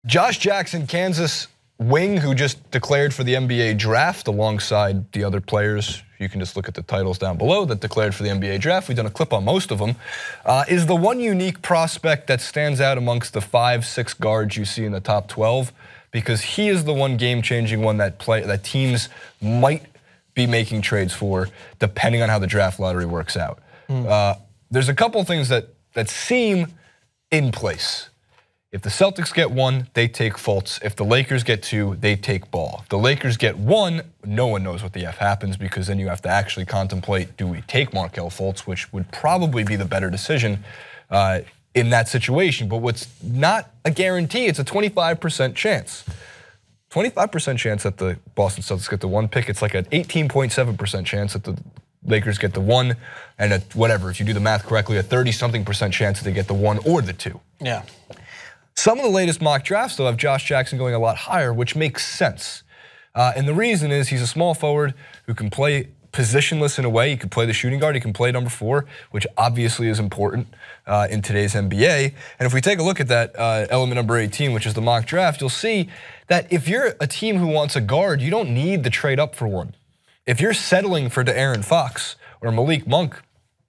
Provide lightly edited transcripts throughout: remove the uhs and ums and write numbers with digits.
Josh Jackson, Kansas wing, who just declared for the NBA draft alongside the other players. You can just look at the titles down below that declared for the NBA draft. We've done a clip on most of them. Is the one unique prospect that stands out amongst the 5-6 guards you see in the top 12, because he is the one game-changing one that teams might be making trades for, depending on how the draft lottery works out. There's a couple things that seem in place. If the Celtics get 1, they take Fultz. If the Lakers get 2, they take Ball. If the Lakers get 1, no one knows what the F happens, because then you have to actually contemplate, do we take Markelle Fultz, which would probably be the better decision in that situation. But what's not a guarantee, it's a 25% chance. 25% chance that the Boston Celtics get the 1 pick. It's like an 18.7% chance that the Lakers get the 1, and whatever, if you do the math correctly, a 30-something% chance that they get the 1 or the 2. Yeah. Some of the latest mock drafts, though, have Josh Jackson going a lot higher, which makes sense. And the reason is he's a small forward who can play positionless in a way. He can play the shooting guard, he can play number 4, which obviously is important in today's NBA. And if we take a look at that element number 18, which is the mock draft, you'll see that if you're a team who wants a guard, you don't need to trade up for one. If you're settling for De'Aaron Fox or Malik Monk,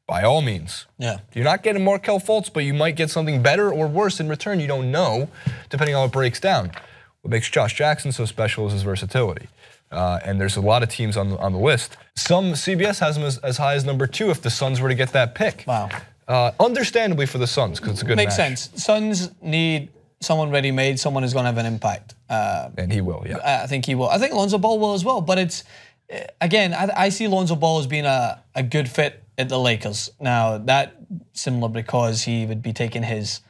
by all means. Yeah. You're not getting Markelle Fultz, but you might get something better or worse in return. You don't know, depending on how it breaks down. What makes Josh Jackson so special is his versatility. And there's a lot of teams on the list. Some CBS has him as high as number 2 if the Suns were to get that pick. Wow. Understandably for the Suns, because it's a good Makes match. sense. Suns need someone ready-made, someone who's going to have an impact. And he will, yeah. I think he will. I think Lonzo Ball will as well. But it's, again, I see Lonzo Ball as being a good fit at the Lakers. Now, that similar because he would be taking his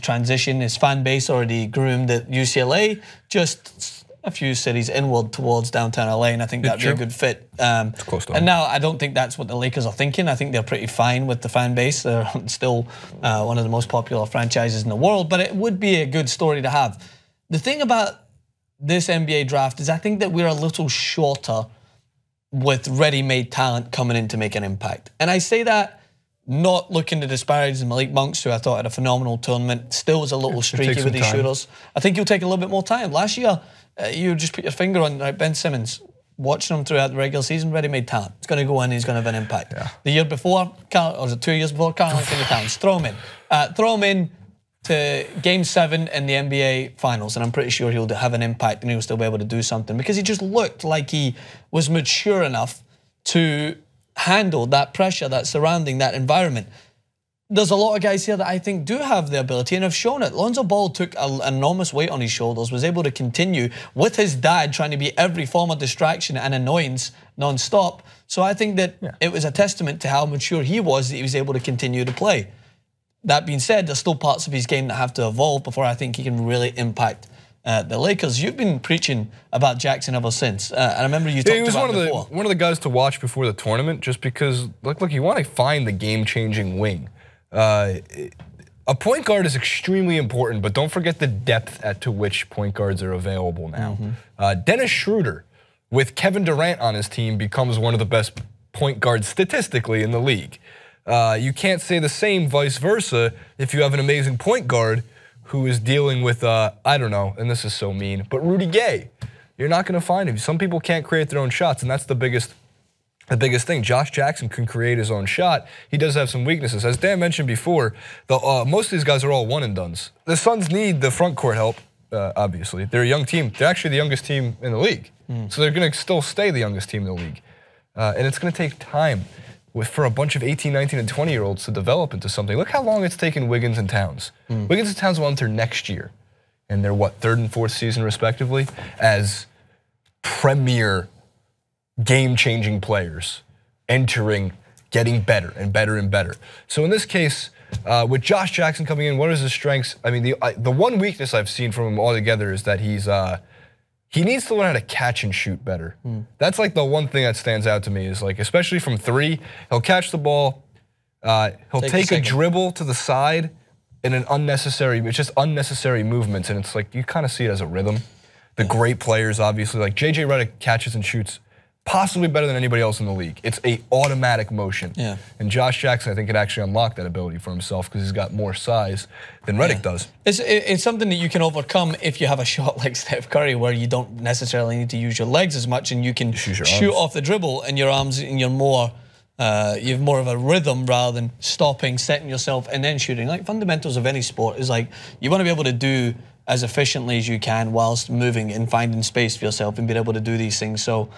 transition, his fan base already groomed at UCLA, just a few cities inward towards downtown LA, and I think that'd be a good fit. It's close to home. And now I don't think that's what the Lakers are thinking. I think they're pretty fine with the fan base. They're still one of the most popular franchises in the world, but it would be a good story to have. The thing about this NBA draft is I think that we're a little shorter with ready-made talent coming in to make an impact. And I say that not looking to disparage Malik Monk, who I thought had a phenomenal tournament, still was a little streaky with these shooters. I think he'll take a little bit more time. Last year, you just put your finger on Ben Simmons, watching him throughout the regular season, ready-made talent. He's going to go in, he's going to have an impact. Yeah. The year before, or was it 2 years before, Karl Anthony Towns, throw him in to Game 7 in the NBA Finals, and I'm pretty sure he'll have an impact and he'll still be able to do something, because he just looked like he was mature enough to handle that pressure that's surrounding that environment. There's a lot of guys here that I think do have the ability and have shown it. Lonzo Ball took an enormous weight on his shoulders, was able to continue with his dad trying to be every form of distraction and annoyance non-stop. So I think that it was a testament to how mature he was that he was able to continue to play. That being said, there's still parts of his game that have to evolve before I think he can really impact the Lakers. You've been preaching about Jackson ever since. And I remember you talked about it before. One of the guys to watch before the tournament, just because, look, you want to find the game-changing wing. A point guard is extremely important, but don't forget the depth to which point guards are available now. Dennis Schroeder, with Kevin Durant on his team, becomes one of the best point guards statistically in the league. You can't say the same vice versa if you have an amazing point guard who is dealing with, I don't know, and this is so mean, but Rudy Gay. You're not going to find him. Some people can't create their own shots, and that's the biggest thing. Josh Jackson can create his own shot. He does have some weaknesses. As Dan mentioned before, most of these guys are all one-and-dones. The Suns need the front court help, obviously. They're a young team. They're actually the youngest team in the league. So they're going to still stay the youngest team in the league. And it's going to take time for a bunch of 18, 19, and 20-year-olds to develop into something. Look how long it's taken Wiggins and Towns. Wiggins and Towns will enter next year. And they're, what, 3rd and 4th season, respectively, as premier game-changing players entering, getting better and better and better. So in this case, with Josh Jackson coming in, what are his strengths? I mean, the one weakness I've seen from him altogether is that he needs to learn how to catch and shoot better. That's like the one thing that stands out to me is, like, especially from 3, he'll catch the ball, he'll take a dribble to the side in an it's just unnecessary movements, and it's like you kind of see it as a rhythm. The great players, obviously, like JJ Redick catches and shoots possibly better than anybody else in the league. It's a automatic motion. Yeah. And Josh Jackson, I think, could actually unlock that ability for himself because he's got more size than Redick does. It's something that you can overcome if you have a shot like Steph Curry, where you don't necessarily need to use your legs as much, and you can shoot off the dribble, and your arms, and you're more. You have more of a rhythm rather than stopping, setting yourself, and then shooting. Like fundamentals of any sport is like you want to be able to do as efficiently as you can whilst moving and finding space for yourself and being able to do these things. So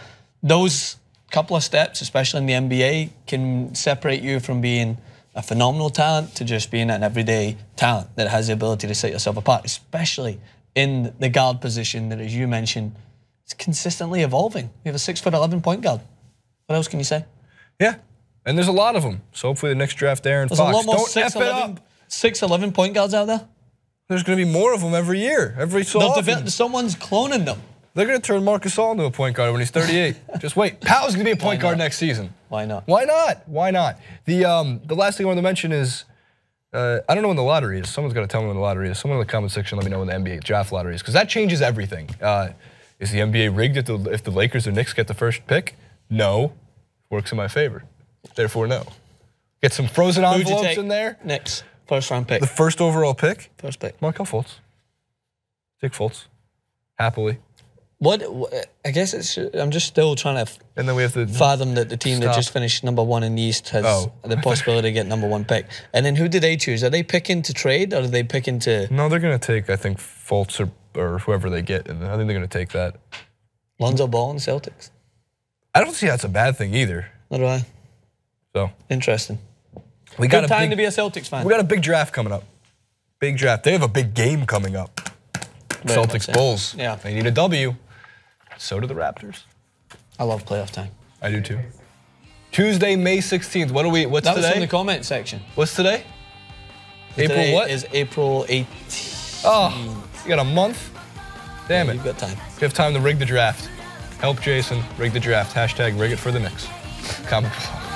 those couple of steps, especially in the NBA, can separate you from being a phenomenal talent to just being an everyday talent that has the ability to set yourself apart, especially in the guard position that, as you mentioned, is consistently evolving. We have a 6'11" point guard. What else can you say? Yeah. And there's a lot of them. So hopefully the next draft, Aaron Fox. There's a lot more Don't F it up. 6'11" point guards out there. There's going to be more of them every year, every so often. Someone's cloning them. They're going to turn Marcus All into a point guard when he's 38. Just wait. Powell's going to be a point guard next season. Why not? Why not? Why not? The last thing I want to mention is, I don't know when the lottery is. Someone's got to tell me when the lottery is. Someone in the comment section let me know when the NBA draft lottery is, because that changes everything. Is the NBA rigged if the Lakers or Knicks get the first pick? No. Works in my favor. Therefore, no. Get some frozen envelopes in there. Knicks. First round pick. The first overall pick? First pick. Markelle Fultz. Take Fultz. Happily. What I guess I'm just still trying to and then we have to fathom that the team that just finished #1 in the East has the possibility to get #1 pick. And then who do they choose? Are they picking to trade or are they picking to... No, they're going to take, I think, Fultz or whoever they get. And I think they're going to take that. Lonzo Ball and Celtics? I don't see that's a bad thing either. Nor do I. So interesting. We got Good time to be a Celtics fan. We got a big draft coming up. Big draft. They have a big game coming up. Celtics Bulls. Yeah. They need a W. So do the Raptors. I love playoff time. I do too. Tuesday, May 16th. What's today? That was in the comment section. What's today? April what? Is April 18th. Oh, you got a month? Damn it. You've got time. You have time to rig the draft. Help Jason rig the draft. Hashtag rig it for the Knicks. Comment below.